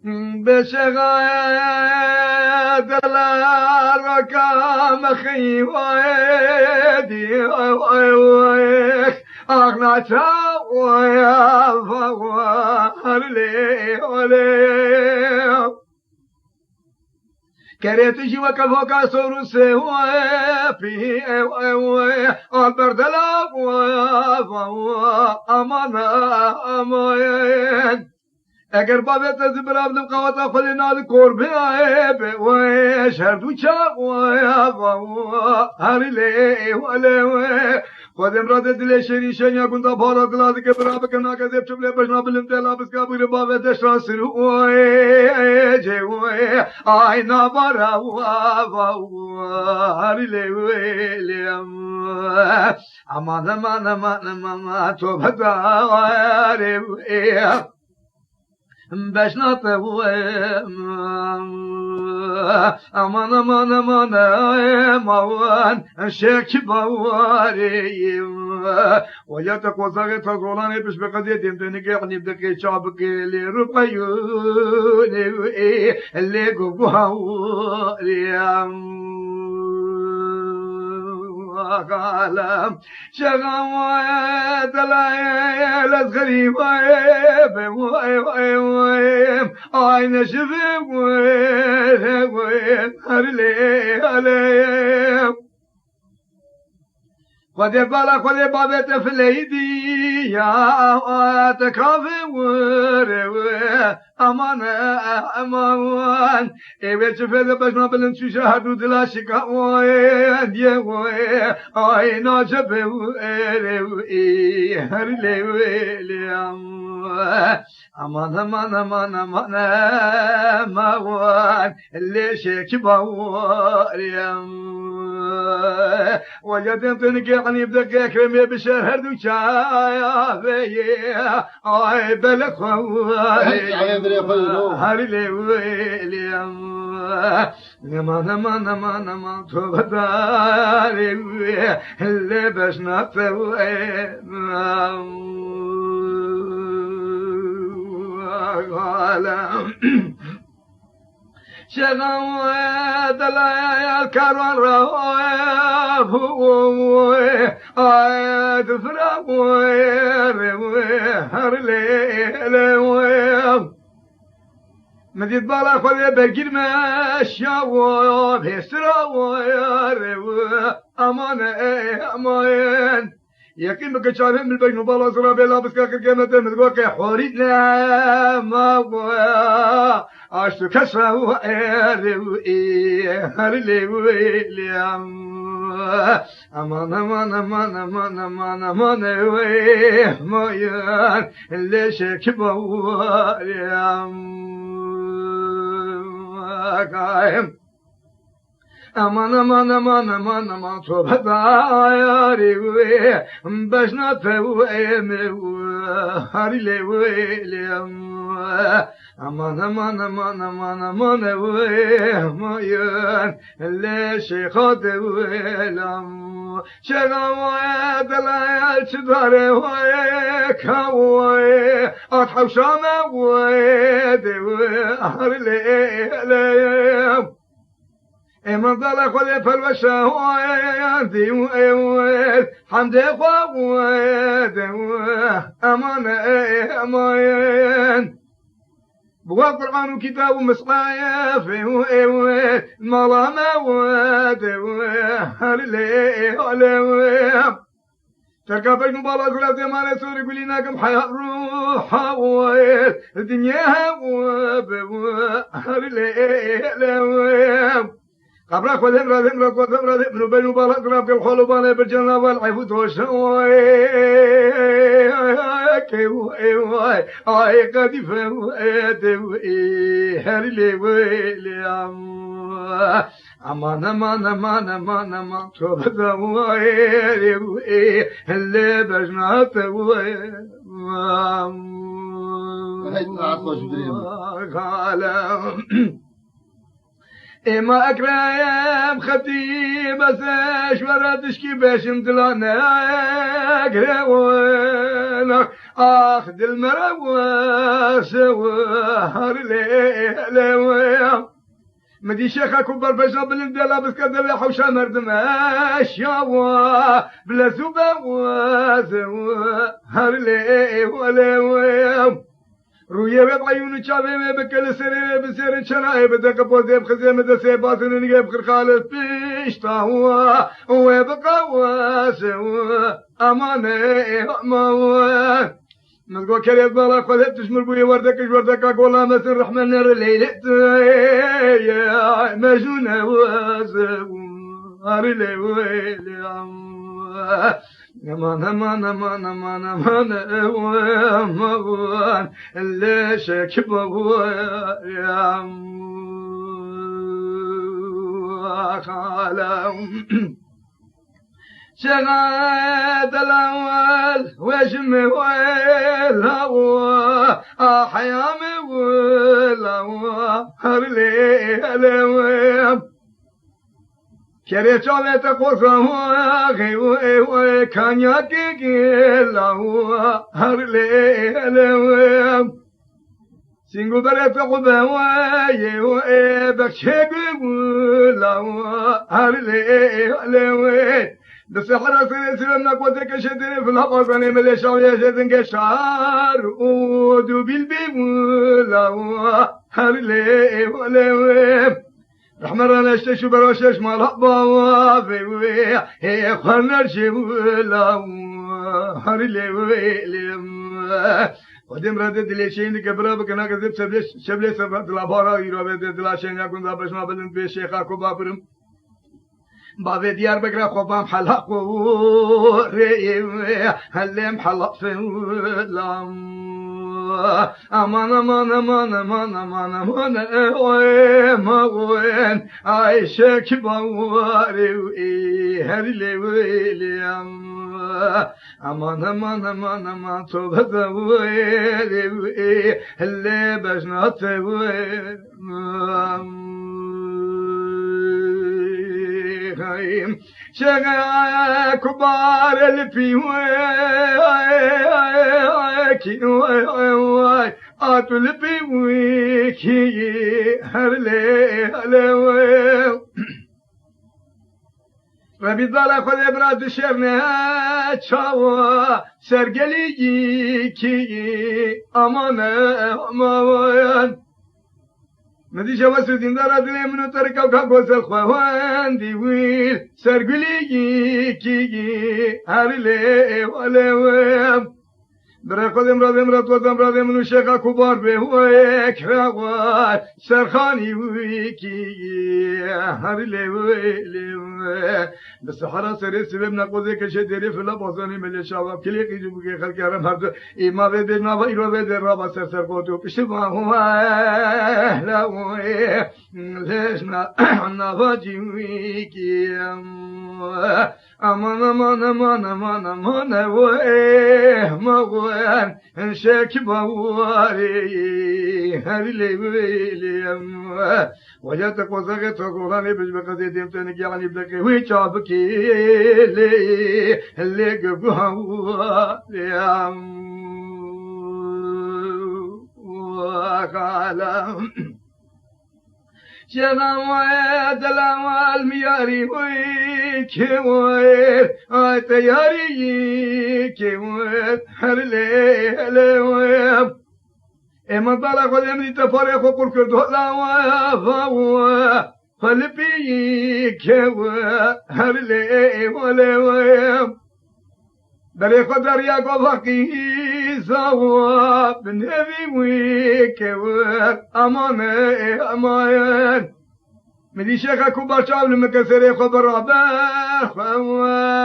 بشغاد الركام خيوادي أغنى تاويا فوار لي ولي كريتشي وكفوكا سورسي وفي البردلا أمانا أمان اگر بابت زبراب نبقى خلينا الكور بيب وشهر وشاق هاري لي ولا خدم رد دل شريشن يا كنت بارا دلاد كبراب كنا كذب شبل بجنا بالمدلا بس كابير بابت شاسر جي اي نبرا هاري لي امان امان امان امان تو بداري بشنط امان امان امان امان شك بواري وجدت قوزاغي تقولاني بش بقضية دمتنك يعني بدك شعبك اللي ربيوني اللي قبواري قال شغوات الليل غريبة عين شفيق هرلي خذ بالك خذ بابت في اليدي يا تكافي امان امان ايش في بجنا بلنشي شهدوا دلا شكاوين يا اي ناجب هرلي امان امان امان امان امان اللي شيك باوريم وجدتني يعني بدك كرمي بشهر دوشا فيا اي بلك هاري لي نما نما نما نما تبداري اللي بشنا شغوات الليل كرون رواف عاد فرق هرلي مديد بالا خذي بقير ماشا بيسرا امان امان يقين بك شايفين من البين وبالا صرا بلا بس كاكر كنا تمدقوك حورينا ما عشت كسا هرلي امان امان امان امان امان امان مويان اللي شك بواريام امان امان امان امان امان تو بداري بشنا تويم هرلي امان امان امان امان امان مويان اللي شيخات ويلم شغوات الليل شداري ويكوي اضحى وشامه ويدي هرلي من ضل خذ فالوشة ويدي حمد خواد امان امان بوا قرآن وكتاب ومسقايا في المرامى واد هرلي تركب بين بالا ثلاثة ما نسور يقول لنا كم حياة روح الدنيا هرلي قبرك وذمرة ذمرة وذمرة ذمرة بين بالا ثلاثة الحول بالا بالجنة والعفوت والشوي اي قديفة هرلي امان امان امان امان امان توبة ويلي اللي بجنا توي إما أكرم خطيب أساش ورا تشكي باش امتلانا أكرم اخذ المروه سوار لي مدي شيخ كبر بجنب بالندلا بس كدل حوشة مردماش يوا بلا ثوبة وزوار لي ولا رويه بعيون شابي بكل سري بسير شناي بدك بوزي بخزي مدسي باطن نجيب خير خالد بيشتا هو بقى واسو امانه ما نقول كلمة بلا قلت تشمر بوي وردك أقول ما سر رحمن نار الليل يا مجنون واسو هارلي ويلي نمان اللي شكبه يا خالم شغاد الأول وجمي ويلهو أحيامي ويلهو هرلي الويم كريتشالي تقوصه غيوي كانياكي كيلهو هرلي الويم سينغو بريت قبه ويوي بكشيكي ويلهو هرلي الويم بسحرة سلسلة قوتك شدني في الحقوقني مليشاو يشدن كشار ودو بالبيبولا هرلي ولي رحمر انا اشتشو بروشش مال حبا في هي خنر شبولا هرلي ولي ودم ردد لي شيء كبره بكنا كذب شبلي سبت لابارا يرو بدد لا شيء يكون ذا بشما بلند بشيخا كوبابرم بابي ديار بقرا خوفام حلق وريم هلم حلق في اللام امان امان امان امان امان امان وين عايشك بواري هرلي ويلي امان امان امان امان توبت ويلي اللي بجنات ويلي شغا كبار البيوكي أطل بيوكي هرلي هلوي ربي ضل خذ براد شرنا تشاوا سرقلي كي أمانة أمان مدي جواز الدين دار دلي منو تركوا كابوس الخوان ديويل سرقلي كي هرلي ولوام برا امراد وزمراد منو شيخا كبار بهوك راوال سرخاني ويكي هرلي ولوام بالصحراء سري سبب نقوزي كشدري في اللباساني من الشباب كلي قيجبوكي خلق يارم هردو إما بدنا وإيرو بدنا رابا سرسر قوتو بشبه هو لوي ليشنا نفاجي ويكي أمان أمان أمان أمان أمان ويه موان شاك بواري هرلي ويلي وجدتك وزغت وقراني بجبك زيدين تنك يعني بلكي ويشابكي اللي قبوها وقالم شغوات الأموال مياري ويكوير تياري كوير هرلي هلويم اما طلق الامري تفرق وقل كردو لا وفاوه فلبي كوير هرلي هلويم بري قدر ياكو فقيه سوا بنبي ويكوير أمانة أمان مدي شيخا كبار شعب المكسر خبر رابح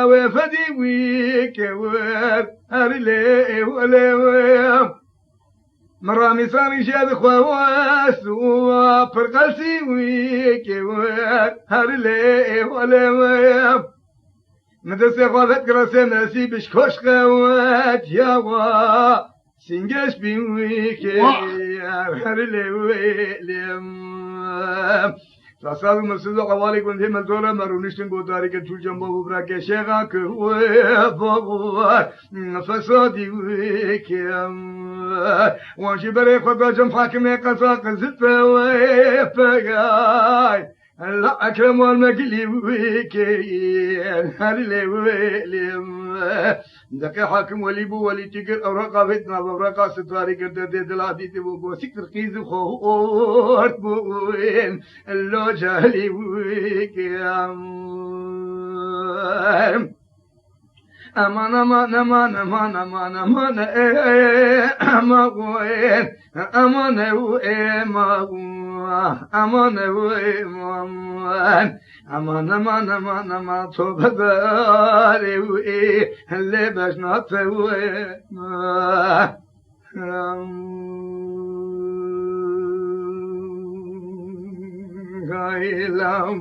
وفدي ويكوير هرلي ولويم مرامي سامي شاد خواس وفرقلسي ويكوير هرلي ولويم مدرسة خوافت كراسة ناسي بشكوش خوات ياوا سنجش بيويكي هرلي ويليم فصار مسجد قوالي كنت هم الدورة مرونشتن قداري كتول جنبه وبراك شيخا كهوه بابوه فسادي ويكيم وانشي بري خدا جم حاكمي قصاق زفه وفقاي لا أكرم والمقلي ويكين هاللي ويلم دقي حاكم ولي بو ولي تقر أورقا فتنا وورقا ستواري كرده دلادي تبو بو سكر قيز خوارت بوين اللو جالي ويكين aman aman aman aman aman aman aman aman aman aman aman aman aman tobadare le basnat gailam